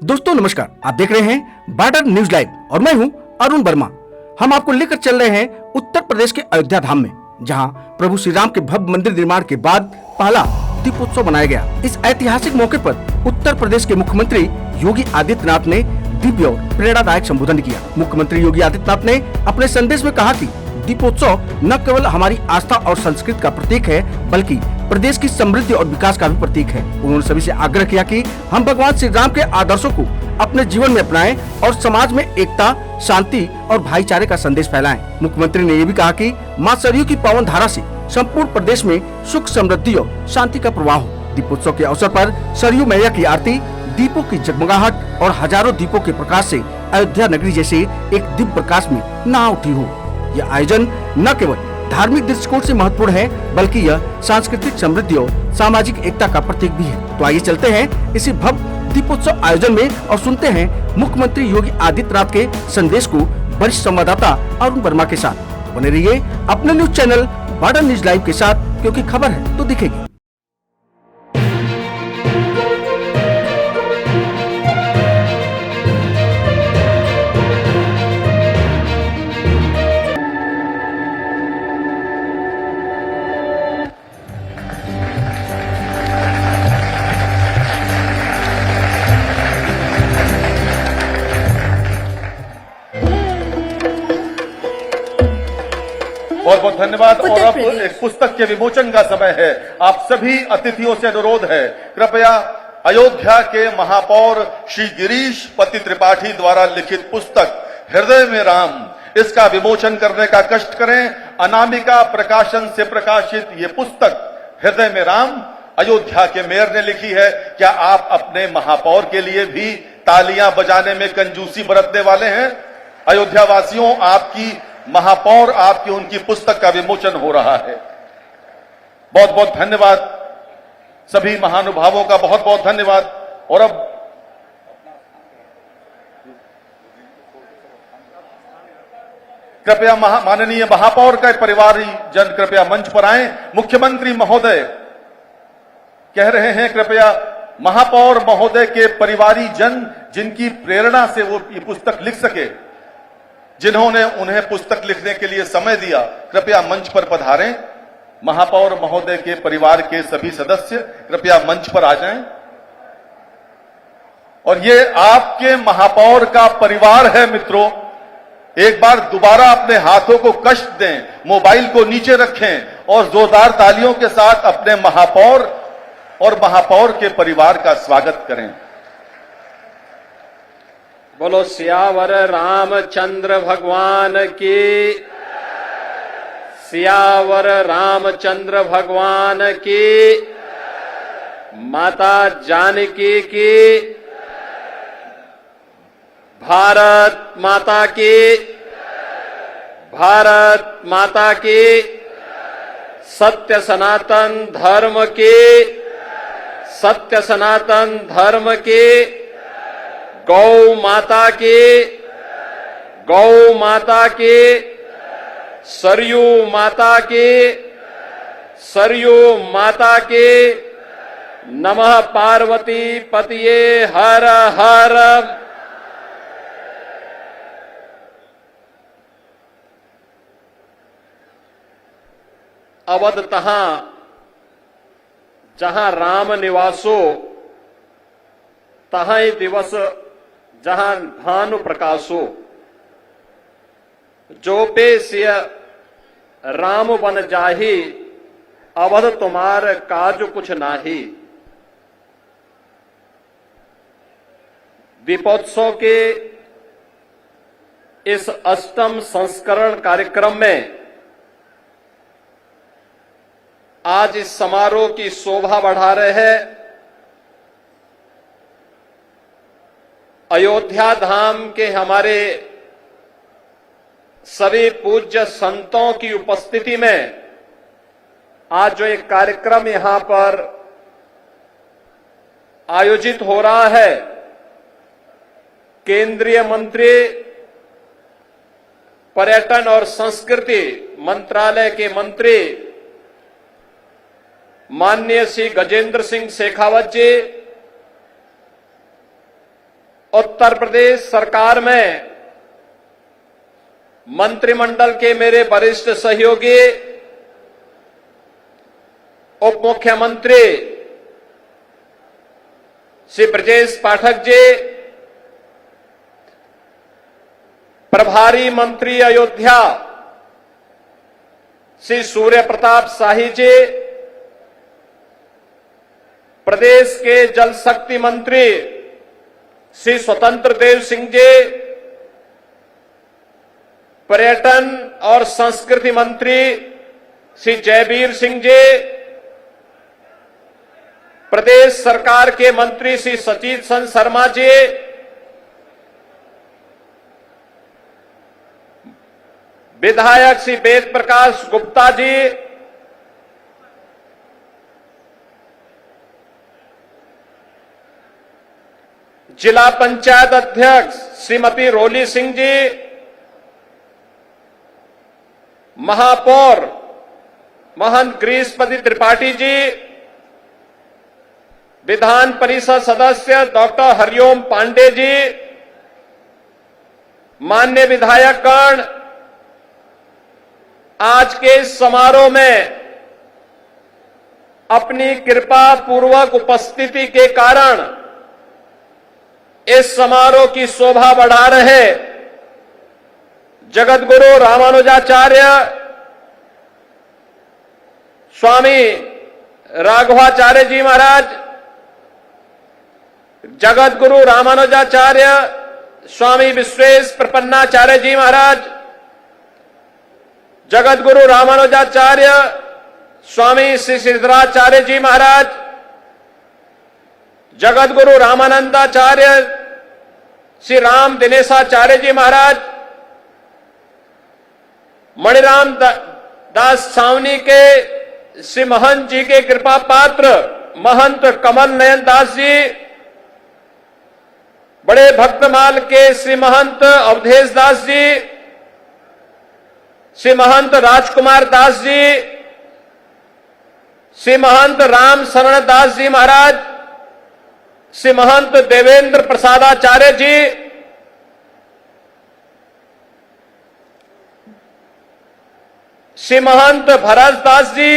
दोस्तों नमस्कार, आप देख रहे हैं बॉर्डर न्यूज लाइव और मैं हूं अरुण वर्मा। हम आपको लेकर चल रहे हैं उत्तर प्रदेश के अयोध्या धाम में, जहां प्रभु श्री राम के भव्य मंदिर निर्माण के बाद पहला दीपोत्सव मनाया गया। इस ऐतिहासिक मौके पर उत्तर प्रदेश के मुख्यमंत्री योगी आदित्यनाथ ने दिव्य और प्रेरणादायक संबोधन किया। मुख्यमंत्री योगी आदित्यनाथ ने अपने संदेश में कहा कि दीपोत्सव न केवल हमारी आस्था और संस्कृति का प्रतीक है, बल्कि प्रदेश की समृद्धि और विकास का भी प्रतीक है। उन्होंने सभी से आग्रह किया कि हम भगवान श्री राम के आदर्शों को अपने जीवन में अपनाएं और समाज में एकता, शांति और भाईचारे का संदेश फैलाएं। मुख्यमंत्री ने यह भी कहा कि मां सरयू की पावन धारा से संपूर्ण प्रदेश में सुख, समृद्धि और शांति का प्रवाह हो। दीपोत्सव के अवसर पर सरयू मैया की आरती, दीपों की जगमगाहट और हजारों दीपों के प्रकाश से अयोध्या नगरी जैसे एक दिव्य प्रकाश में नहा उठी हो। यह आयोजन न केवल धार्मिक दृष्टिकोण से महत्वपूर्ण है, बल्कि यह सांस्कृतिक समृद्धि और सामाजिक एकता का प्रतीक भी है। तो आइए चलते हैं इसी भव्य दीपोत्सव आयोजन में और सुनते हैं मुख्यमंत्री योगी आदित्यनाथ के संदेश को वरिष्ठ संवाददाता अरुण वर्मा के साथ। बने रहिए अपने news channel border news live के साथ, क्योंकि खबर है तो दिखेगी। बहुत बहुत धन्यवाद। और अब एक पुस्तक के विमोचन का समय है। आप सभी अतिथियों से अनुरोध है, कृपया अयोध्या के महापौर श्री गिरीश पति त्रिपाठी द्वारा लिखित पुस्तक हृदय में राम, इसका विमोचन करने का कष्ट करें। अनामिका प्रकाशन से प्रकाशित ये पुस्तक हृदय में राम अयोध्या के मेयर ने लिखी है। क्या आप अपने महापौर के लिए भी तालियां बजाने में कंजूसी बरतने वाले हैं? अयोध्या वासियों, आपकी महापौर, आपकी उनकी पुस्तक का विमोचन हो रहा है। बहुत बहुत धन्यवाद। सभी महानुभावों का बहुत बहुत धन्यवाद। और अब कृपया माननीय महापौर का परिवारी जन कृपया मंच पर आए। मुख्यमंत्री महोदय कह रहे हैं, कृपया महापौर महोदय के परिवारी जन जिनकी प्रेरणा से वो ये पुस्तक लिख सके, जिन्होंने उन्हें पुस्तक लिखने के लिए समय दिया, कृपया मंच पर पधारें। महापौर महोदय के परिवार के सभी सदस्य कृपया मंच पर आ जाएं। और ये आपके महापौर का परिवार है मित्रों। एक बार दोबारा अपने हाथों को कष्ट दें, मोबाइल को नीचे रखें और जोरदार तालियों के साथ अपने महापौर और महापौर के परिवार का स्वागत करें। बोलो सियावर रामचंद्र भगवान की, सियावर रामचंद्र भगवान की, माता जानकी की, भारत माता की, भारत माता की, सत्य सनातन धर्म की, सत्य सनातन धर्म की, गौ माता की, गौ माता की, सरयू माता की, सरयू माता की, नमः पार्वती पतिये हर हर। अवध तहां जहां राम निवासो, तहां दिवस जहां भानु प्रकाशो। जो पे सिय राम बन जाही, अवध तुम्हार काज कुछ नाही। दीपोत्सव के इस अष्टम संस्करण कार्यक्रम में आज इस समारोह की शोभा बढ़ा रहे हैं अयोध्या धाम के हमारे सभी पूज्य संतों की उपस्थिति में आज जो एक कार्यक्रम यहां पर आयोजित हो रहा है, केंद्रीय मंत्री पर्यटन और संस्कृति मंत्रालय के मंत्री माननीय श्री गजेंद्र सिंह शेखावत जी, उत्तर प्रदेश सरकार में मंत्रिमंडल के मेरे वरिष्ठ सहयोगी उप मुख्यमंत्री श्री ब्रजेश पाठक जी, प्रभारी मंत्री अयोध्या श्री सूर्य प्रताप शाही जी, प्रदेश के जल शक्ति मंत्री श्री स्वतंत्र देव सिंह जी, पर्यटन और संस्कृति मंत्री श्री जयवीर सिंह जी, प्रदेश सरकार के मंत्री श्री सचित चंद्र शर्मा जी, विधायक श्री वेद प्रकाश गुप्ता जी, जिला पंचायत अध्यक्ष श्रीमती रोली सिंह जी, महापौर महंत गिरीशपति त्रिपाठी जी, विधान परिषद सदस्य डॉक्टर हरिओम पांडे जी, माननीय विधायकगण, आज के इस समारोह में अपनी कृपा पूर्वक उपस्थिति के कारण इस समारोह की शोभा बढ़ा रहे जगतगुरु रामानुजाचार्य स्वामी राघवाचार्य जी महाराज, जगतगुरु रामानुजाचार्य स्वामी विश्वेश प्रपन्नाचार्य जी महाराज, जगतगुरु रामानुजाचार्य स्वामी श्री सिद्धराचार्य जी महाराज, जगतगुरु रामानंदाचार्य श्री राम दिनेशाचार्य जी महाराज, मणिराम दास छावनी के श्री महंत जी के कृपा पात्र महंत कमल नयन दास जी, बड़े भक्तमाल के श्री महंत अवधेश दास जी, श्री महंत राजकुमार दास जी, श्री महंत राम शरण दास जी महाराज, श्री महंत देवेंद्र प्रसादाचार्य जी, श्री महंत भरत दास जी,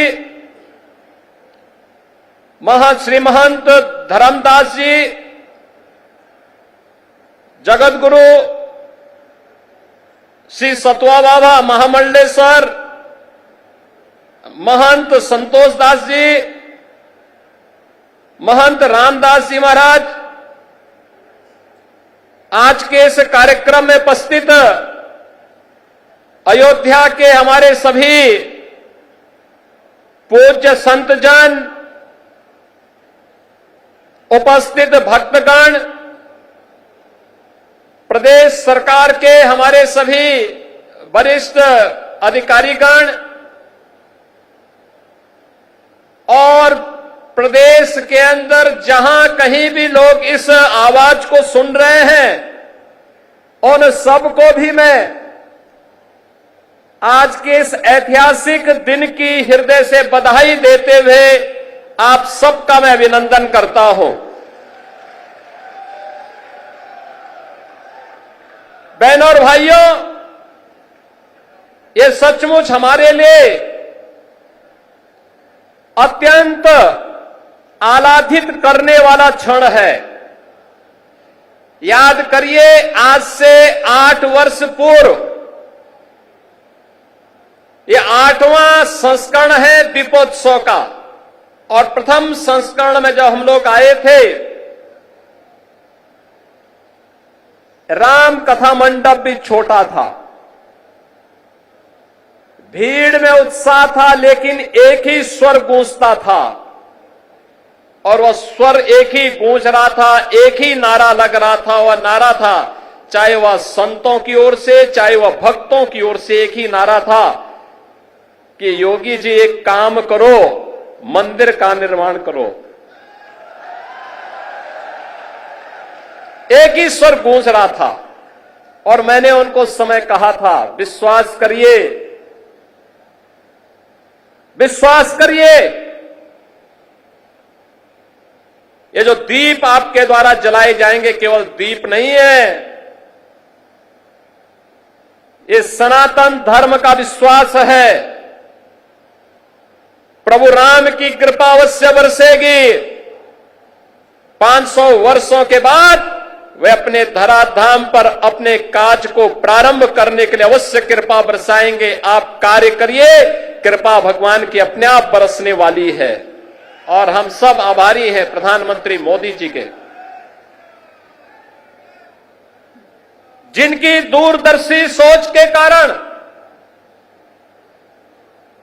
श्री महंत धर्मदास जी, जगतगुरु श्री सतवा बाबा महामंडलेश्वर महंत संतोष दास जी, महंत रामदास जी महाराज, आज के इस कार्यक्रम में उपस्थित अयोध्या के हमारे सभी पूज्य संतजन, उपस्थित भक्तगण, प्रदेश सरकार के हमारे सभी वरिष्ठ अधिकारीगण और प्रदेश के अंदर जहां कहीं भी लोग इस आवाज को सुन रहे हैं, उन सबको भी मैं आज के इस ऐतिहासिक दिन की हृदय से बधाई देते हुए आप सबका मैं अभिनंदन करता हूं। बहनों और भाइयों, ये सचमुच हमारे लिए अत्यंत आह्लादित करने वाला क्षण है। याद करिए, आज से 8 वर्ष पूर्व ये 8वां संस्करण है दीपोत्सव का, और प्रथम संस्करण में जब हम लोग आए थे, राम कथा मंडप भी छोटा था, भीड़ में उत्साह था, लेकिन एक ही स्वर गूंजता था, और वह स्वर एक ही गूंज रहा था, एक ही नारा लग रहा था। वह नारा था, चाहे वह संतों की ओर से, चाहे वह भक्तों की ओर से, एक ही नारा था कि योगी जी एक काम करो, मंदिर का निर्माण करो। एक ही स्वर गूंज रहा था, और मैंने उनको उस समय कहा था, विश्वास करिए, विश्वास करिए, ये जो दीप आपके द्वारा जलाए जाएंगे केवल दीप नहीं है, ये सनातन धर्म का विश्वास है। प्रभु राम की कृपा अवश्य बरसेगी। 500 वर्षों के बाद वे अपने धराधाम पर अपने काज को प्रारंभ करने के लिए अवश्य कृपा बरसाएंगे। आप कार्य करिए, कृपा भगवान की अपने आप बरसने वाली है। और हम सब आभारी हैं प्रधानमंत्री मोदी जी के, जिनकी दूरदर्शी सोच के कारण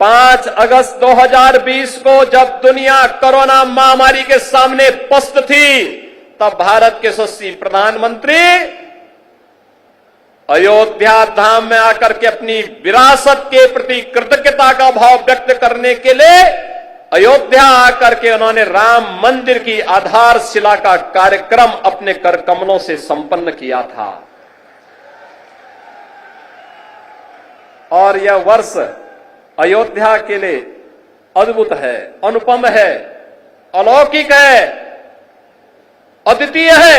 5 अगस्त 2020 को जब दुनिया कोरोना महामारी के सामने पस्त थी, तब भारत के यशस्वी प्रधानमंत्री अयोध्या धाम में आकर के अपनी विरासत के प्रति कृतज्ञता का भाव व्यक्त करने के लिए अयोध्या आकर के उन्होंने राम मंदिर की आधारशिला का कार्यक्रम अपने कर कमलों से संपन्न किया था। और यह वर्ष अयोध्या के लिए अद्भुत है, अनुपम है, अलौकिक है, अद्वितीय है।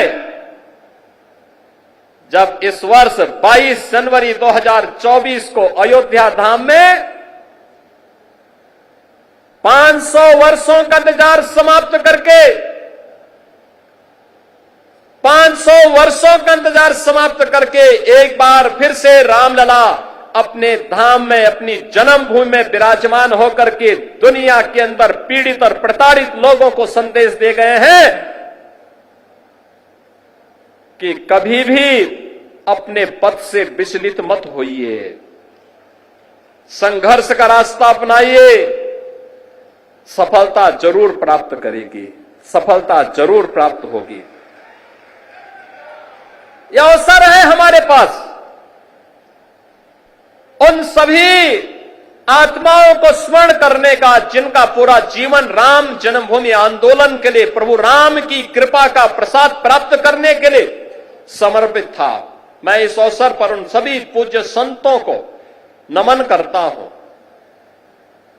जब इस वर्ष 22 जनवरी 2024 को अयोध्या धाम में 500 वर्षों का इंतजार समाप्त करके 500 वर्षों का इंतजार समाप्त करके एक बार फिर से रामलला अपने धाम में, अपनी जन्मभूमि में विराजमान होकर के दुनिया के अंदर पीड़ित और प्रताड़ित लोगों को संदेश दे गए हैं कि कभी भी अपने पथ से विचलित मत होइए, संघर्ष का रास्ता अपनाइए, सफलता जरूर प्राप्त करेगी, सफलता जरूर प्राप्त होगी। यह अवसर है हमारे पास उन सभी आत्माओं को स्मरण करने का जिनका पूरा जीवन राम जन्मभूमि आंदोलन के लिए, प्रभु राम की कृपा का प्रसाद प्राप्त करने के लिए समर्पित था। मैं इस अवसर पर उन सभी पूज्य संतों को नमन करता हूं,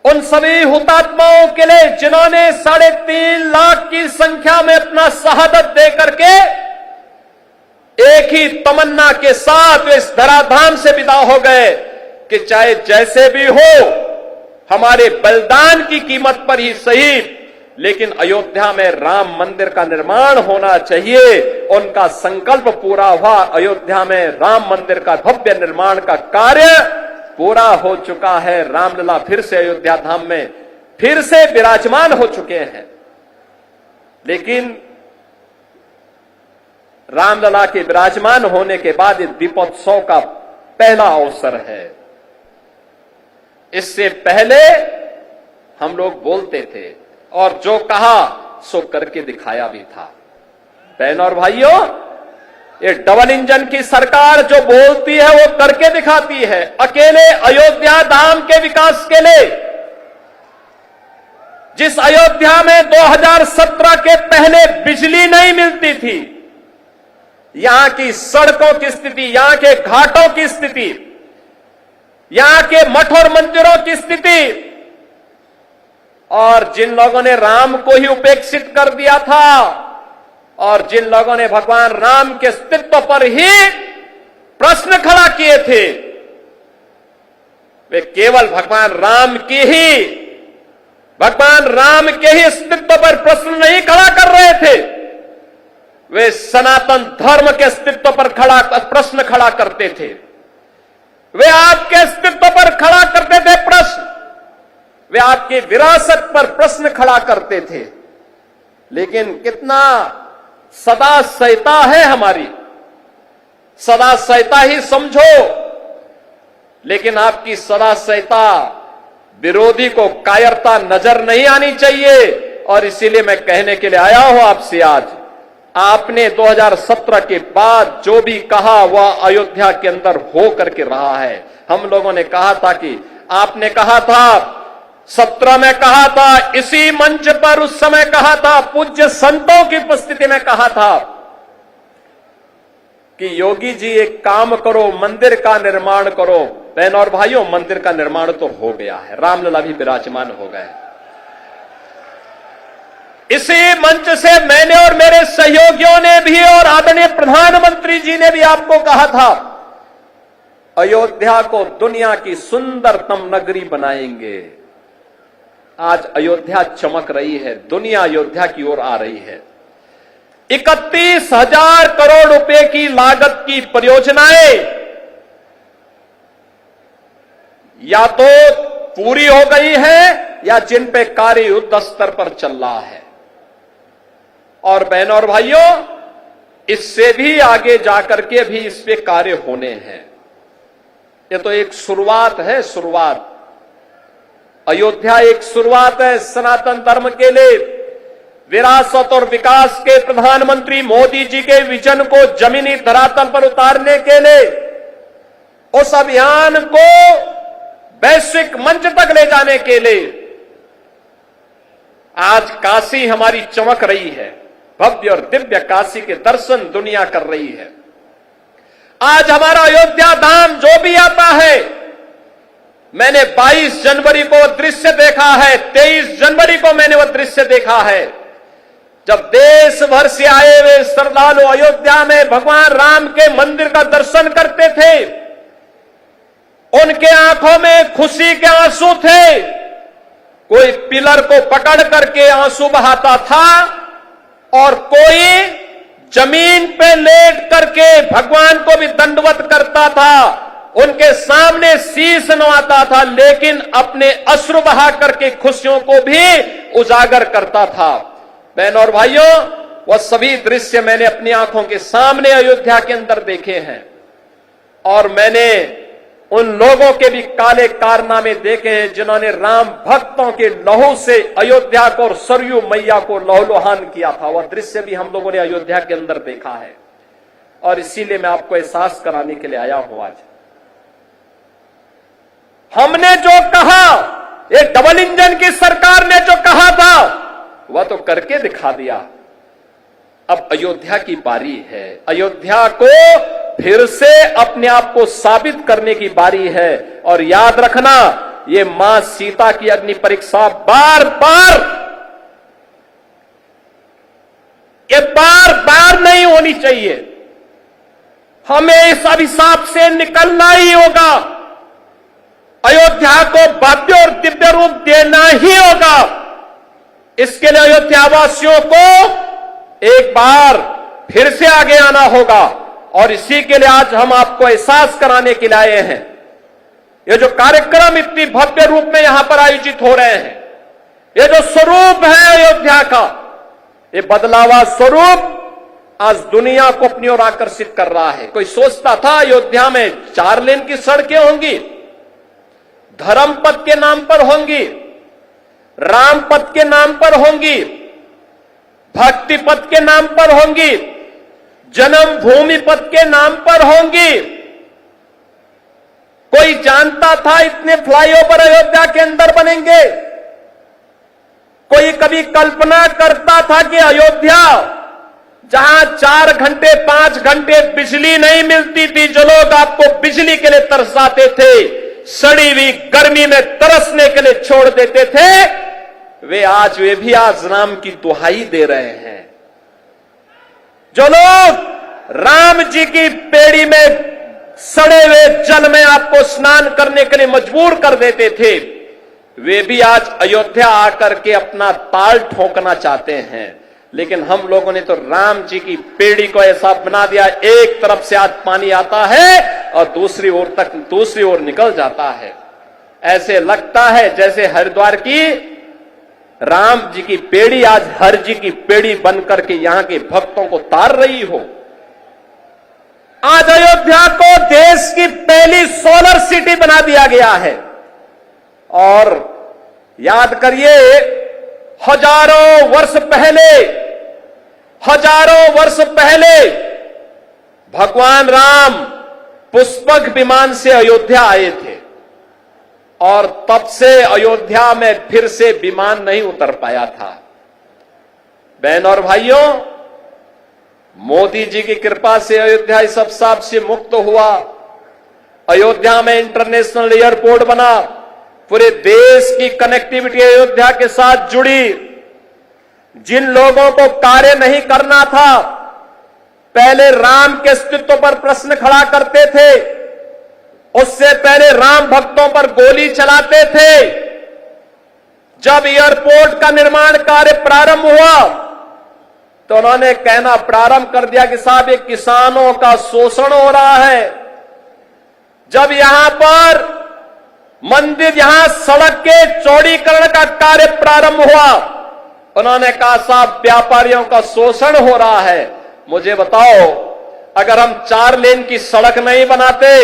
उन सभी हुतात्माओं के लिए जिन्होंने 3.5 लाख की संख्या में अपना शहादत दे करके एक ही तमन्ना के साथ वे इस धराधाम से विदा हो गए कि चाहे जैसे भी हो, हमारे बलिदान की कीमत पर ही सही, लेकिन अयोध्या में राम मंदिर का निर्माण होना चाहिए। उनका संकल्प पूरा हुआ। अयोध्या में राम मंदिर का भव्य निर्माण का कार्य पूरा हो चुका है। रामलला फिर से अयोध्या धाम में फिर से विराजमान हो चुके हैं। लेकिन रामलला के विराजमान होने के बाद इस दीपोत्सव का पहला अवसर है। इससे पहले हम लोग बोलते थे और जो कहा सो करके दिखाया भी था। बहनों और भाइयों, ये डबल इंजन की सरकार जो बोलती है वो करके दिखाती है। अकेले अयोध्या धाम के विकास के लिए, जिस अयोध्या में 2017 के पहले बिजली नहीं मिलती थी, यहां की सड़कों की स्थिति, यहां के घाटों की स्थिति, यहां के मठ और मंदिरों की स्थिति, और जिन लोगों ने राम को ही उपेक्षित कर दिया था और जिन लोगों ने भगवान राम के अस्तित्व पर ही प्रश्न खड़ा किए थे, वे केवल भगवान राम के ही अस्तित्व पर प्रश्न नहीं खड़ा कर रहे थे, वे सनातन धर्म के अस्तित्व पर प्रश्न खड़ा करते थे। वे आपके अस्तित्व पर खड़ा करते थे प्रश्न, वे आपकी विरासत पर प्रश्न खड़ा करते थे। लेकिन कितना सदा सहता है हमारी, सदा सहता ही समझो, लेकिन आपकी सदा सहता विरोधी को कायरता नजर नहीं आनी चाहिए। और इसीलिए मैं कहने के लिए आया हूं आपसे आज, आपने 2017 के बाद जो भी कहा वह अयोध्या के अंदर हो करके रहा है। हम लोगों ने कहा था कि आपने कहा था 17 में कहा था, इसी मंच पर उस समय कहा था, पूज्य संतों की उपस्थिति में कहा था कि योगी जी एक काम करो, मंदिर का निर्माण करो। बहनों और भाइयों, मंदिर का निर्माण तो हो गया है, रामलला भी विराजमान हो गए। इसी मंच से मैंने और मेरे सहयोगियों ने भी और आदरणीय प्रधानमंत्री जी ने भी आपको कहा था, अयोध्या को दुनिया की सुंदरतम नगरी बनाएंगे। आज अयोध्या चमक रही है, दुनिया अयोध्या की ओर आ रही है। 31,000 करोड़ रुपए की लागत की परियोजनाएं या तो पूरी हो गई है या जिन पे कार्य युद्ध स्तर पर चल रहा है। और बहनों और भाइयों, इससे भी आगे जाकर के भी इस पे कार्य होने हैं। ये तो एक शुरुआत है, शुरुआत। अयोध्या एक शुरुआत है सनातन धर्म के लिए। विरासत और विकास के प्रधानमंत्री मोदी जी के विजन को जमीनी धरातल पर उतारने के लिए, उस अभियान को वैश्विक मंच तक ले जाने के लिए आज काशी हमारी चमक रही है। भव्य और दिव्य काशी के दर्शन दुनिया कर रही है। आज हमारा अयोध्या धाम जो भी आता है, मैंने 22 जनवरी को दृश्य देखा है, 23 जनवरी को मैंने वह दृश्य देखा है, जब देश भर से आए हुए श्रद्धालु अयोध्या में भगवान राम के मंदिर का दर्शन करते थे। उनके आंखों में खुशी के आंसू थे। कोई पिलर को पकड़ करके आंसू बहाता था और कोई जमीन पे लेट करके भगवान को भी दंडवत करता था, उनके सामने शीश नवाता था, लेकिन अपने अश्रु बहा करके खुशियों को भी उजागर करता था। बहनों और भाइयों, वह सभी दृश्य मैंने अपनी आंखों के सामने अयोध्या के अंदर देखे हैं और मैंने उन लोगों के भी काले कारनामे देखे हैं जिन्होंने राम भक्तों के लहू से अयोध्या को और सरयू मैया को लहूलुहान किया था। वह दृश्य भी हम लोगों ने अयोध्या के अंदर देखा है और इसीलिए मैं आपको एहसास कराने के लिए आया हूं। आज हमने जो कहा, ये डबल इंजन की सरकार ने जो कहा था वह तो करके दिखा दिया। अब अयोध्या की बारी है। अयोध्या को फिर से अपने आप को साबित करने की बारी है। और याद रखना, ये मां सीता की अग्नि परीक्षा बार बार नहीं होनी चाहिए। हमें इस अभिशाप से निकलना ही होगा। अयोध्या को भव्य और दिव्य रूप देना ही होगा। इसके लिए अयोध्यावासियों को एक बार फिर से आगे आना होगा और इसी के लिए आज हम आपको एहसास कराने के लिए आए हैं। ये जो कार्यक्रम इतनी भव्य रूप में यहां पर आयोजित हो रहे हैं, ये जो स्वरूप है अयोध्या का, ये बदलावा स्वरूप आज दुनिया को अपनी ओर आकर्षित कर रहा है। कोई सोचता था अयोध्या में 4 लेन की सड़कें होंगी, धर्म पथ के नाम पर होंगी, राम पथ के नाम पर होंगी, भक्ति पथ के नाम पर होंगी, जन्म भूमि पथ के नाम पर होंगी। कोई जानता था इतने फ्लाईओवर अयोध्या के अंदर बनेंगे? कोई कभी कल्पना करता था कि अयोध्या, जहां 4 घंटे 5 घंटे बिजली नहीं मिलती थी, जो लोग आपको बिजली के लिए तरसाते थे, सड़ी हुई गर्मी में तरसने के लिए छोड़ देते थे, वे भी आज राम की दुहाई दे रहे हैं। जो लोग राम जी की पेड़ी में सड़े हुए जल में आपको स्नान करने के लिए मजबूर कर देते थे, वे भी आज अयोध्या आकर के अपना ताल ठोकना चाहते हैं। लेकिन हम लोगों ने तो राम जी की पेड़ी को ऐसा बना दिया, एक तरफ से आज पानी आता है और दूसरी ओर निकल जाता है। ऐसे लगता है जैसे हरिद्वार की राम जी की पेड़ी आज हर जी की पेड़ी बन करके यहां के भक्तों को तार रही हो। आज अयोध्या को देश की पहली सोलर सिटी बना दिया गया है। और याद करिए, हजारों वर्ष पहले भगवान राम पुष्पक विमान से अयोध्या आए थे और तब से अयोध्या में फिर से विमान नहीं उतर पाया था। बहन और भाइयों, मोदी जी की कृपा से अयोध्या इस अभिशाप से मुक्त हुआ। अयोध्या में इंटरनेशनल एयरपोर्ट बना, पूरे देश की कनेक्टिविटी अयोध्या के साथ जुड़ी। जिन लोगों को कार्य नहीं करना था, पहले राम के अस्तित्व पर प्रश्न खड़ा करते थे, उससे पहले राम भक्तों पर गोली चलाते थे। जब एयरपोर्ट का निर्माण कार्य प्रारंभ हुआ तो उन्होंने कहना प्रारंभ कर दिया कि साहब ये किसानों का शोषण हो रहा है। जब यहां पर मंदिर, यहां सड़क के चौड़ीकरण का कार्य प्रारंभ हुआ, उन्होंने कहा साहब व्यापारियों का शोषण हो रहा है। मुझे बताओ, अगर हम 4 लेन की सड़क नहीं बनाते,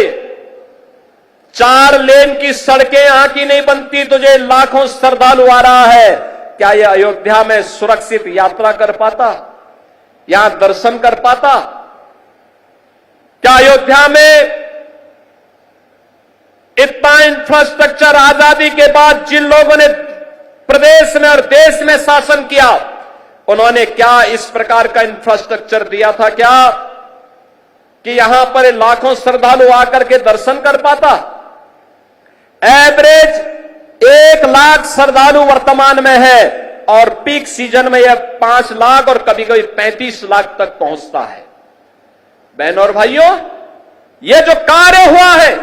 4 लेन की सड़कें यहां की नहीं बनती, तुझे लाखों श्रद्धालु आ रहा है, क्या यह अयोध्या में सुरक्षित यात्रा कर पाता, यहां दर्शन कर पाता? क्या अयोध्या में इतना इंफ्रास्ट्रक्चर आजादी के बाद जिन लोगों ने प्रदेश में और देश में शासन किया, उन्होंने क्या इस प्रकार का इंफ्रास्ट्रक्चर दिया था क्या कि यहां पर लाखों श्रद्धालु आकर के दर्शन कर पाता? एवरेज 1 लाख श्रद्धालु वर्तमान में है और पीक सीजन में यह 5 लाख और कभी कभी 35 लाख तक पहुंचता है। बहनों और भाइयों, यह जो कार्य हुआ है,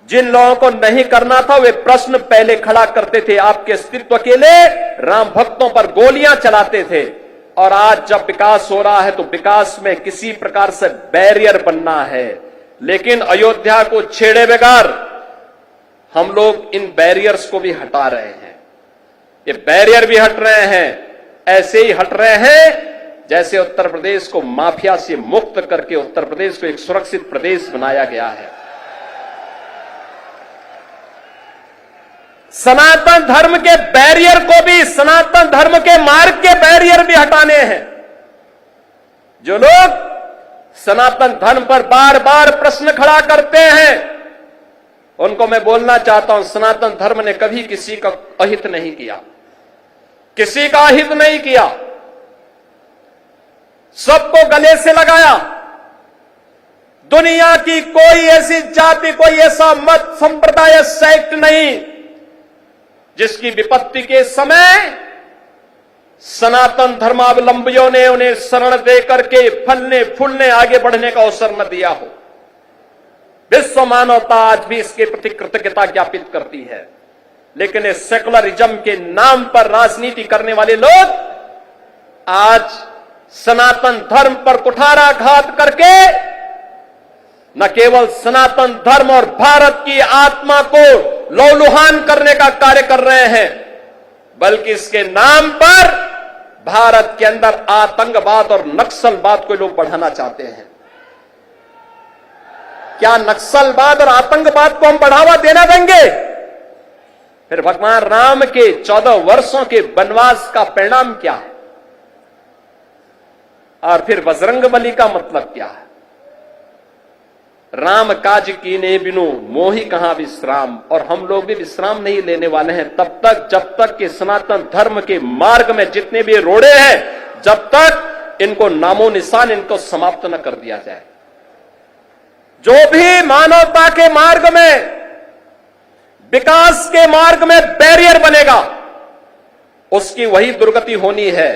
जिन लोगों को नहीं करना था वे प्रश्न पहले खड़ा करते थे, आपके अस्तित्व के लिए राम भक्तों पर गोलियां चलाते थे। और आज जब विकास हो रहा है तो विकास में किसी प्रकार से बैरियर बनना है, लेकिन अयोध्या को छेड़े बगैर हम लोग इन बैरियर्स को भी हटा रहे हैं। ये बैरियर भी हट रहे हैं, ऐसे ही हट रहे हैं जैसे उत्तर प्रदेश को माफिया से मुक्त करके उत्तर प्रदेश को एक सुरक्षित प्रदेश बनाया गया है। सनातन धर्म के बैरियर को भी, सनातन धर्म के मार्ग के बैरियर भी हटाने हैं। जो लोग सनातन धर्म पर बार बार प्रश्न खड़ा करते हैं, उनको मैं बोलना चाहता हूं, सनातन धर्म ने कभी किसी का अहित नहीं किया, किसी का अहित नहीं किया, सबको गले से लगाया। दुनिया की कोई ऐसी जाति, कोई ऐसा मत, संप्रदाय, सेक्ट नहीं जिसकी विपत्ति के समय सनातन धर्मावलंबियों ने उन्हें शरण देकर के फलने फूलने आगे बढ़ने का अवसर न दिया हो। विश्व मानवता आज भी इसके प्रति कृतज्ञता ज्ञापित करती है, लेकिन इस सेकुलरिज्म के नाम पर राजनीति करने वाले लोग आज सनातन धर्म पर कुठाराघात करके न केवल सनातन धर्म और भारत की आत्मा को लौलुहान करने का कार्य कर रहे हैं, बल्कि इसके नाम पर भारत के अंदर आतंकवाद और नक्सलवाद को लोग बढ़ाना चाहते हैं। क्या नक्सलवाद और आतंकवाद को हम बढ़ावा देना देंगे? फिर भगवान राम के 14 वर्षों के वनवास का परिणाम क्या है? और फिर बजरंगबली का मतलब क्या है? राम काज कीने बिनु मोहि कहां विश्राम। और हम लोग भी विश्राम नहीं लेने वाले हैं तब तक जब तक कि सनातन धर्म के मार्ग में जितने भी रोड़े हैं, जब तक इनको नामो निशान इनको समाप्त न कर दिया जाए। जो भी मानवता के मार्ग में, विकास के मार्ग में बैरियर बनेगा, उसकी वही दुर्गति होनी है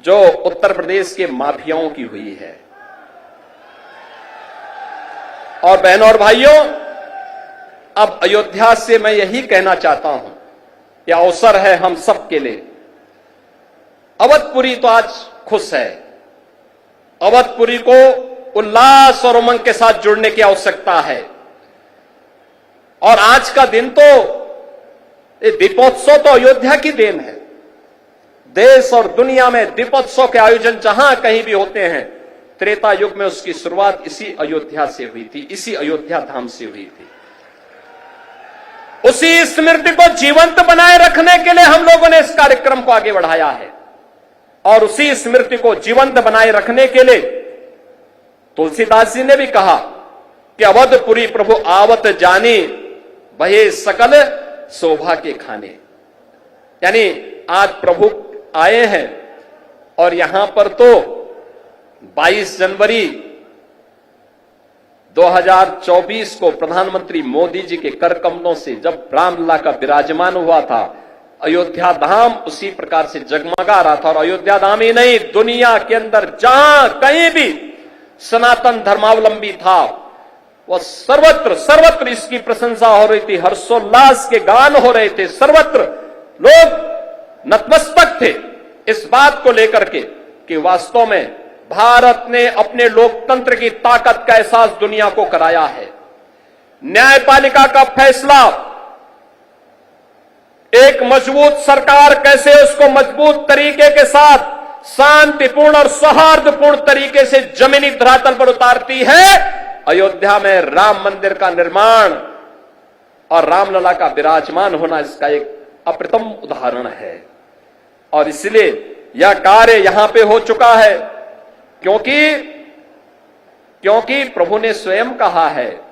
जो उत्तर प्रदेश के माफियाओं की हुई है। और बहनों और भाइयों, अब अयोध्या से मैं यही कहना चाहता हूं, यह अवसर है हम सब के लिए। अवधपुरी तो आज खुश है, अवधपुरी को उल्लास और उमंग के साथ जुड़ने की आवश्यकता है। और आज का दिन तो, ये दीपोत्सव तो अयोध्या की देन है। देश और दुनिया में दीपोत्सव के आयोजन जहां कहीं भी होते हैं, त्रेता युग में उसकी शुरुआत इसी अयोध्या से हुई थी, इसी अयोध्या धाम से हुई थी। उसी स्मृति को जीवंत बनाए रखने के लिए हम लोगों ने इस कार्यक्रम को आगे बढ़ाया है। और उसी स्मृति को जीवंत बनाए रखने के लिए तुलसीदास जी ने भी कहा कि अवधपुरी प्रभु आवत जानी, भये सकल शोभा के खाने। यानी आज प्रभु आए हैं और यहां पर तो 22 जनवरी 2024 को प्रधानमंत्री मोदी जी के कर कमलों से जब रामलला का विराजमान हुआ था, अयोध्या धाम उसी प्रकार से जगमगा रहा था। और अयोध्या धाम ही नहीं, दुनिया के अंदर जहां कहीं भी सनातन धर्मावलंबी था, वह सर्वत्र सर्वत्र इसकी प्रशंसा हो रही थी, हर्षोल्लास के गान हो रहे थे, सर्वत्र लोग नतमस्तक थे इस बात को लेकर के कि वास्तव में भारत ने अपने लोकतंत्र की ताकत का एहसास दुनिया को कराया है। न्यायपालिका का फैसला, एक मजबूत सरकार कैसे उसको मजबूत तरीके के साथ शांतिपूर्ण और सौहार्दपूर्ण तरीके से जमीनी धरातल पर उतारती है, अयोध्या में राम मंदिर का निर्माण और रामलला का विराजमान होना इसका एक अप्रतिम उदाहरण है। और इसलिए यह कार्य यहां पे हो चुका है क्योंकि प्रभु ने स्वयं कहा है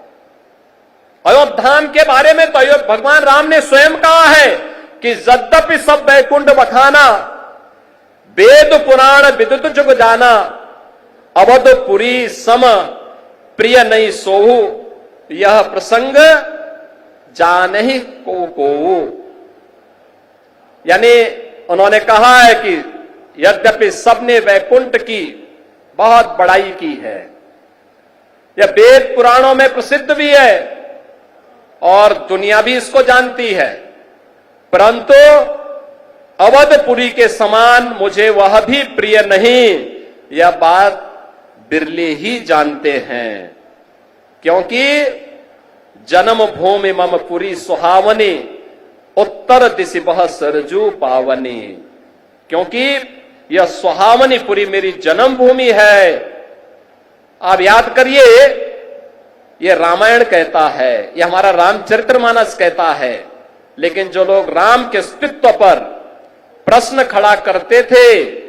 अयोध्या धाम के बारे में, तो भगवान राम ने स्वयं कहा है कि यद्यपि सब वैकुंठ बखाना, वेद पुराण विद्युत जुग जाना, अवधपुरी सम प्रिय नहीं सोहू, यह प्रसंग जानहि को। यानी उन्होंने कहा है कि यद्यपि सबने वैकुंठ की बहुत बड़ाई की है, यह वेद पुराणों में प्रसिद्ध भी है और दुनिया भी इसको जानती है, परंतु अवधपुरी के समान मुझे वह भी प्रिय नहीं, यह बात बिरले ही जानते हैं। क्योंकि जन्म भूमि मम पुरी सुहावनी, उत्तर दिशि बह सरजू पावनी। क्योंकि यह सुहावनी पुरी मेरी जन्म भूमि है। आप याद करिए, यह रामायण कहता है, यह हमारा रामचरितमानस कहता है, लेकिन जो लोग राम के अस्तित्व पर प्रश्न खड़ा करते थे,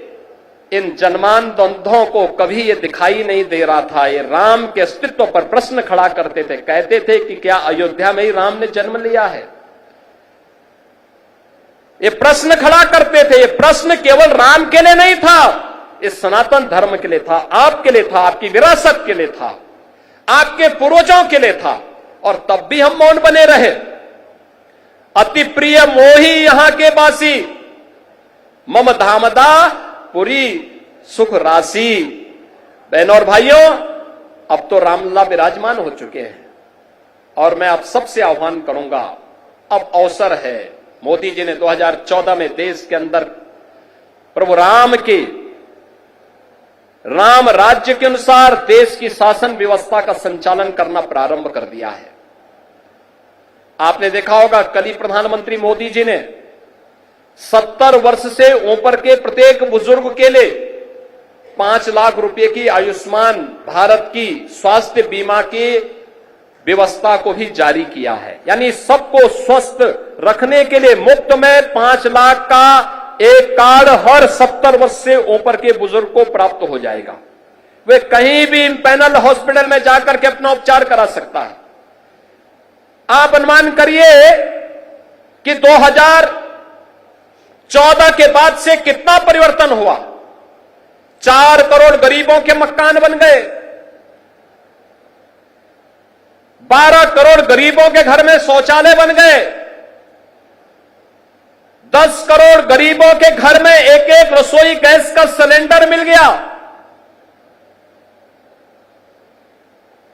इन जन्मान द्वंद्वों को कभी यह दिखाई नहीं दे रहा था। ये राम के अस्तित्व पर प्रश्न खड़ा करते थे, कहते थे कि क्या अयोध्या में ही राम ने जन्म लिया है। ये प्रश्न खड़ा करते थे। ये प्रश्न केवल राम के लिए नहीं था, इस सनातन धर्म के लिए था, आपके लिए था, आपकी विरासत के लिए था, आपके पूर्वजों के लिए था। और तब भी हम मौन बने रहे। अति प्रिय मोही यहां के बासी, मम धामदा पुरी सुख राशि। बहनों और भाइयों, अब तो रामलला विराजमान हो चुके हैं और मैं आप सबसे आह्वान करूंगा, अब अवसर है। मोदी जी ने 2014 में देश के अंदर प्रभु राम के राम राज्य के अनुसार देश की शासन व्यवस्था का संचालन करना प्रारंभ कर दिया है। आपने देखा होगा, कल ही प्रधानमंत्री मोदी जी ने 70 वर्ष से ऊपर के प्रत्येक बुजुर्ग के लिए 5 लाख रुपए की आयुष्मान भारत की स्वास्थ्य बीमा की व्यवस्था को भी जारी किया है। यानी सबको स्वस्थ रखने के लिए मुफ्त में 5 लाख का एक कार्ड हर 70 वर्ष से ऊपर के बुजुर्ग को प्राप्त हो जाएगा। वे कहीं भी पैनल हॉस्पिटल में जाकर के अपना उपचार करा सकता है। आप अनुमान करिए कि 2014 के बाद से कितना परिवर्तन हुआ। 4 करोड़ गरीबों के मकान बन गए, 12 करोड़ गरीबों के घर में शौचालय बन गए, 10 करोड़ गरीबों के घर में एक एक रसोई गैस का सिलेंडर मिल गया,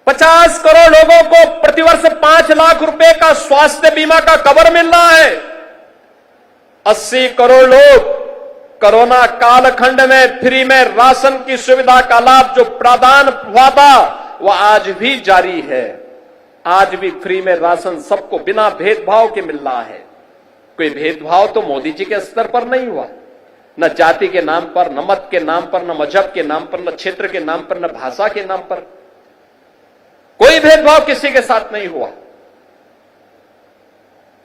50 करोड़ लोगों को प्रतिवर्ष 5 लाख रुपए का स्वास्थ्य बीमा का कवर मिल रहा है, 80 करोड़ लोग कोरोना कालखंड में फ्री में राशन की सुविधा का लाभ जो प्रावधान हुआ था वह आज भी जारी है। आज भी फ्री में राशन सबको बिना भेदभाव के मिल रहा है। कोई भेदभाव तो मोदी जी के स्तर पर नहीं हुआ, न जाति के नाम पर, न मत के नाम पर, न मजहब के नाम पर, न क्षेत्र के नाम पर, न भाषा के नाम पर। कोई भेदभाव किसी के साथ नहीं हुआ।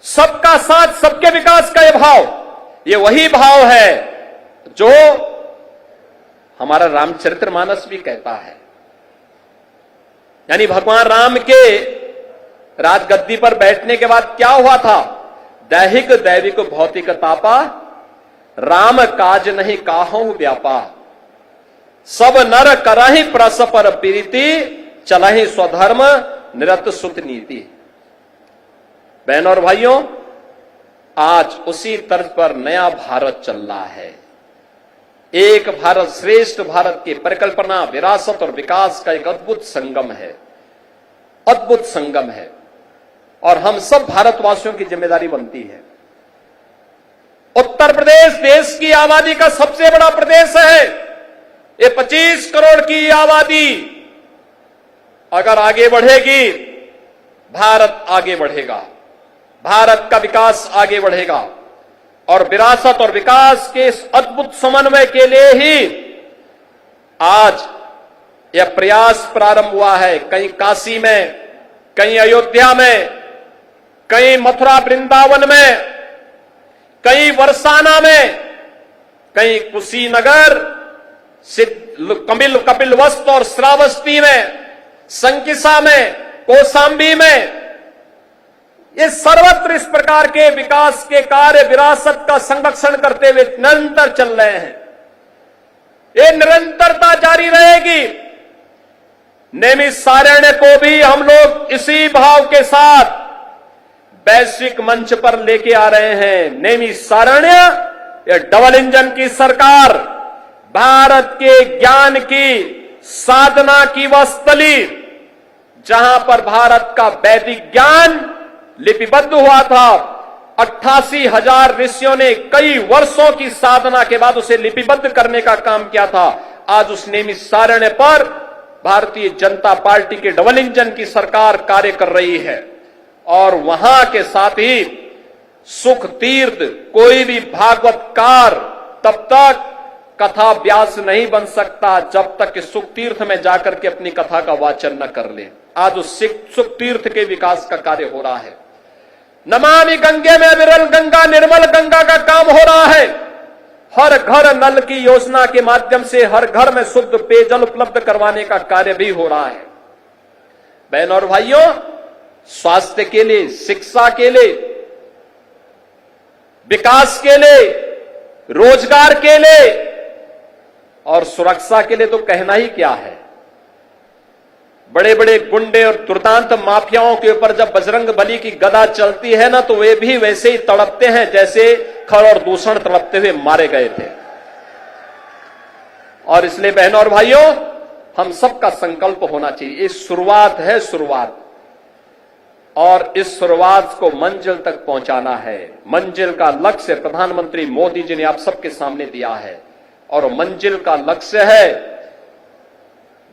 सबका साथ, सबके विकास का यह भाव, ये वही भाव है जो हमारा रामचरितमानस भी कहता है। यानी भगवान राम के राजगद्दी पर बैठने के बाद क्या हुआ था? दैहिक दैविक भौतिक तापा, राम काज नहीं काहू व्यापा, सब नर करहि परस्पर प्रीति, चलहि स्वधर्म निरत सुत नीति। बहनों और भाइयों, आज उसी तर्ज पर नया भारत चल रहा है। एक भारत श्रेष्ठ भारत की परिकल्पना, विरासत और विकास का एक अद्भुत संगम है, अद्भुत संगम है, और हम सब भारतवासियों की जिम्मेदारी बनती है। उत्तर प्रदेश देश की आबादी का सबसे बड़ा प्रदेश है। ये 25 करोड़ की आबादी अगर आगे बढ़ेगी, भारत आगे बढ़ेगा, भारत का विकास आगे बढ़ेगा। और विरासत और विकास के इस अद्भुत समन्वय के लिए ही आज यह प्रयास प्रारंभ हुआ है। कहीं काशी में, कहीं अयोध्या में, कहीं मथुरा वृंदावन में, कहीं बरसाना में, कहीं कुशीनगर, कपिलवस्तु और श्रावस्ती में, संकिसा में, कौशांबी में, ये सर्वत्र इस प्रकार के विकास के कार्य, विरासत का संरक्षण करते हुए निरंतर चल रहे हैं। ये निरंतरता जारी रहेगी। नैमिषारण्य को भी हम लोग इसी भाव के साथ वैश्विक मंच पर लेके आ रहे हैं। नैमिषारण्य ये डबल इंजन की सरकार, भारत के ज्ञान की साधना की वह स्थली, जहां पर भारत का वैदिक ज्ञान लिपिबद्ध हुआ था। 88,000 ऋषियों ने कई वर्षों की साधना के बाद उसे लिपिबद्ध करने का काम किया था। आज उस नैमिषारण्य पर भारतीय जनता पार्टी के डबल इंजन की सरकार कार्य कर रही है। और वहां के साथ ही सुख तीर्थ, कोई भी भागवतकार तब तक कथा व्यास नहीं बन सकता जब तक कि सुख तीर्थ में जाकर के अपनी कथा का वाचन न कर ले। आज उस सुख तीर्थ के विकास का कार्य हो रहा है। नमामि गंगे में विरल गंगा, निर्मल गंगा का काम हो रहा है। हर घर नल की योजना के माध्यम से हर घर में शुद्ध पेयजल उपलब्ध करवाने का कार्य भी हो रहा है। बहन और भाइयों, स्वास्थ्य के लिए, शिक्षा के लिए, विकास के लिए, रोजगार के लिए और सुरक्षा के लिए तो कहना ही क्या है। बड़े बड़े गुंडे और दुर्दांत माफियाओं के ऊपर जब बजरंग बली की गदा चलती है ना, तो वे भी वैसे ही तड़पते हैं जैसे खर और दूषण तड़पते हुए मारे गए थे। और इसलिए बहनों और भाइयों, हम सबका संकल्प होना चाहिए। ये शुरुआत है, शुरुआत, और इस शुरुआत को मंजिल तक पहुंचाना है। मंजिल का लक्ष्य प्रधानमंत्री मोदी जी ने आप सबके सामने दिया है, और मंजिल का लक्ष्य है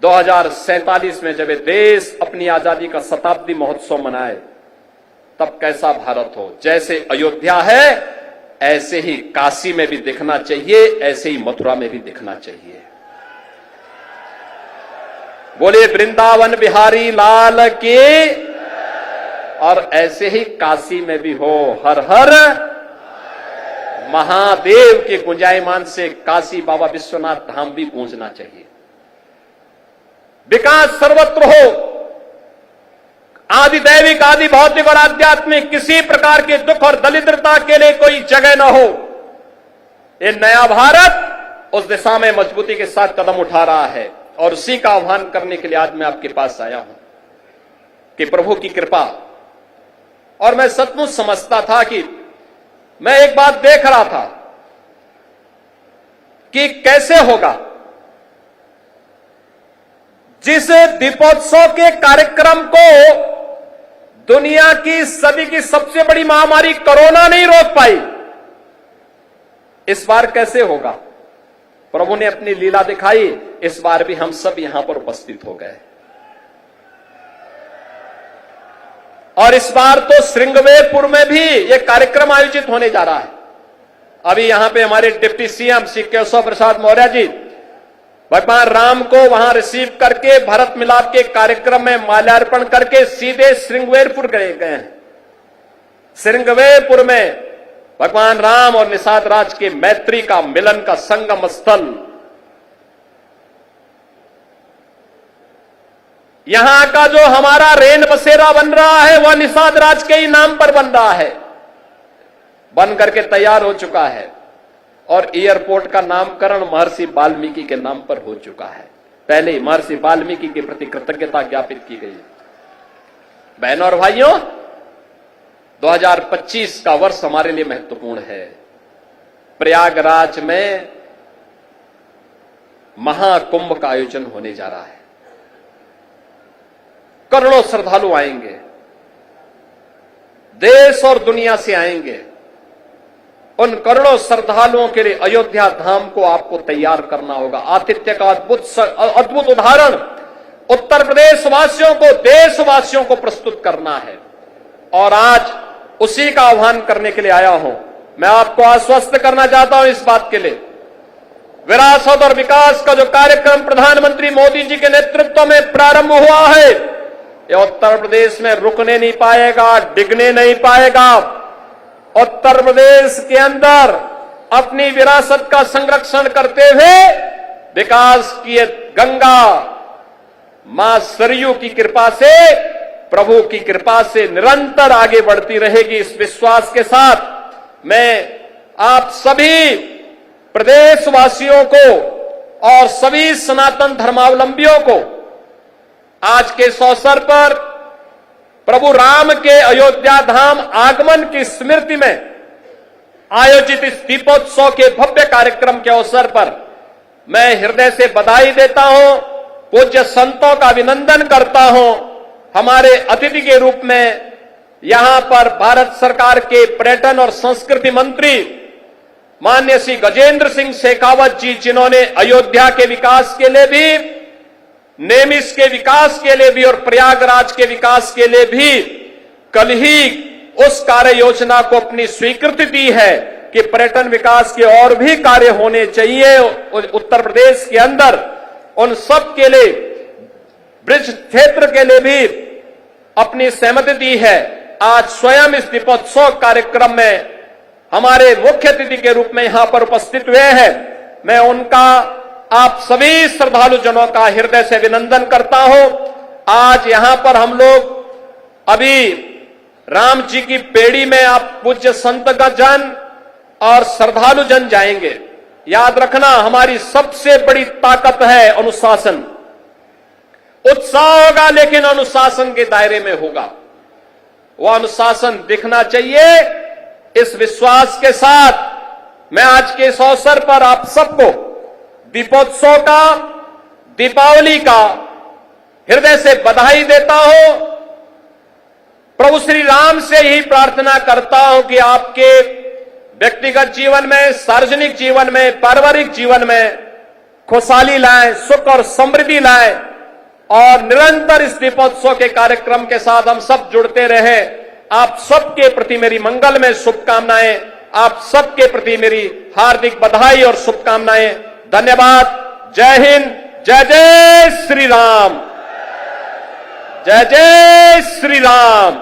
2047 में जब ये देश अपनी आजादी का शताब्दी महोत्सव मनाए, तब कैसा भारत हो। जैसे अयोध्या है ऐसे ही काशी में भी दिखना चाहिए, ऐसे ही मथुरा में भी दिखना चाहिए। बोले वृंदावन बिहारी लाल की। और ऐसे ही काशी में भी हो, हर हर महादेव के गुंजायमान से काशी बाबा विश्वनाथ धाम भी गूंजना चाहिए। विकास सर्वत्र हो, आदि दैविक, आदि भौतिक और आध्यात्मिक, किसी प्रकार के दुख और दरिद्रता के लिए कोई जगह न हो। ये नया भारत उस दिशा में मजबूती के साथ कदम उठा रहा है, और उसी का आह्वान करने के लिए आज मैं आपके पास आया हूं कि प्रभु की कृपा। और मैं सचमुच समझता था कि मैं एक बात देख रहा था कि कैसे होगा। जिस दीपोत्सव के कार्यक्रम को दुनिया की सदी की सबसे बड़ी महामारी कोरोना नहीं रोक पाई, इस बार कैसे होगा। प्रभु ने अपनी लीला दिखाई। इस बार भी हम सब यहां पर उपस्थित हो गए, और इस बार तो श्रृंगवेरपुर में भी यह कार्यक्रम आयोजित होने जा रहा है। अभी यहां पे हमारे डिप्टी सीएम श्री केशव प्रसाद मौर्य जी भगवान राम को वहां रिसीव करके भरत मिलाप के कार्यक्रम में माल्यार्पण करके सीधे श्रृंगवेरपुर गए हैं। श्रृंगवेरपुर में भगवान राम और निषाद राज के मैत्री का मिलन का संगम स्थल। यहां का जो हमारा रेन बसेरा बन रहा है वह निषाद राज के ही नाम पर बन रहा है, बन करके तैयार हो चुका है। और एयरपोर्ट का नामकरण महर्षि वाल्मीकि के नाम पर हो चुका है। पहले महर्षि वाल्मीकि के प्रति कृतज्ञता ज्ञापित की गई। बहनों और भाइयों, 2025 का वर्ष हमारे लिए महत्वपूर्ण है। प्रयागराज में महाकुंभ का आयोजन होने जा रहा है। करोड़ों श्रद्धालु आएंगे, देश और दुनिया से आएंगे। उन करोड़ों श्रद्धालुओं के लिए अयोध्या धाम को आपको तैयार करना होगा। आतिथ्य का अद्भुत उदाहरण उत्तर प्रदेश वासियों को, देशवासियों को प्रस्तुत करना है और आज उसी का आह्वान करने के लिए आया हूं। मैं आपको आश्वस्त करना चाहता हूं इस बात के लिए, विरासत और विकास का जो कार्यक्रम प्रधानमंत्री मोदी जी के नेतृत्व में प्रारंभ हुआ है, यह उत्तर प्रदेश में रुकने नहीं पाएगा, डिगने नहीं पाएगा। उत्तर प्रदेश के अंदर अपनी विरासत का संरक्षण करते हुए विकास की गंगा मां सरयू की कृपा से, प्रभु की कृपा से निरंतर आगे बढ़ती रहेगी। इस विश्वास के साथ मैं आप सभी प्रदेशवासियों को और सभी सनातन धर्मावलंबियों को आज के इस अवसर पर प्रभु राम के अयोध्या धाम आगमन की स्मृति में आयोजित इस दीपोत्सव के भव्य कार्यक्रम के अवसर पर मैं हृदय से बधाई देता हूं, पूज्य संतों का अभिनंदन करता हूं। हमारे अतिथि के रूप में यहां पर भारत सरकार के पर्यटन और संस्कृति मंत्री माननीय श्री गजेंद्र सिंह शेखावत जी, जिन्होंने अयोध्या के विकास के लिए भी, नेमिस के विकास के लिए भी और प्रयागराज के विकास के लिए भी कल ही उस कार्य योजना को अपनी स्वीकृति दी है कि पर्यटन विकास के और भी कार्य होने चाहिए उत्तर प्रदेश के अंदर। उन सब के लिए, ब्रिज क्षेत्र के लिए भी अपनी सहमति दी है। आज स्वयं इस दीपोत्सव कार्यक्रम में हमारे मुख्य अतिथि के रूप में यहां पर उपस्थित हुए हैं। मैं उनका, आप सभी श्रद्धालु जनों का हृदय से अभिनंदन करता हूं। आज यहां पर हम लोग अभी राम जी की पेड़ी में आप पूज्य संत जन और श्रद्धालु जन जाएंगे। याद रखना, हमारी सबसे बड़ी ताकत है अनुशासन। उत्साह होगा लेकिन अनुशासन के दायरे में होगा। वह अनुशासन दिखना चाहिए। इस विश्वास के साथ मैं आज के इस अवसर पर आप सबको दीपोत्सव का, दीपावली का हृदय से बधाई देता हूं। प्रभु श्री राम से यही प्रार्थना करता हूं कि आपके व्यक्तिगत जीवन में, सार्वजनिक जीवन में, पारिवारिक जीवन में खुशहाली लाएं, सुख और समृद्धि लाएं और निरंतर इस दीपोत्सव के कार्यक्रम के साथ हम सब जुड़ते रहें। आप सबके प्रति मेरी मंगलमय शुभकामनाएं, आप सबके प्रति मेरी हार्दिक बधाई और शुभकामनाएं। धन्यवाद। जय हिंद। जय जय श्री राम। जय जय श्री राम।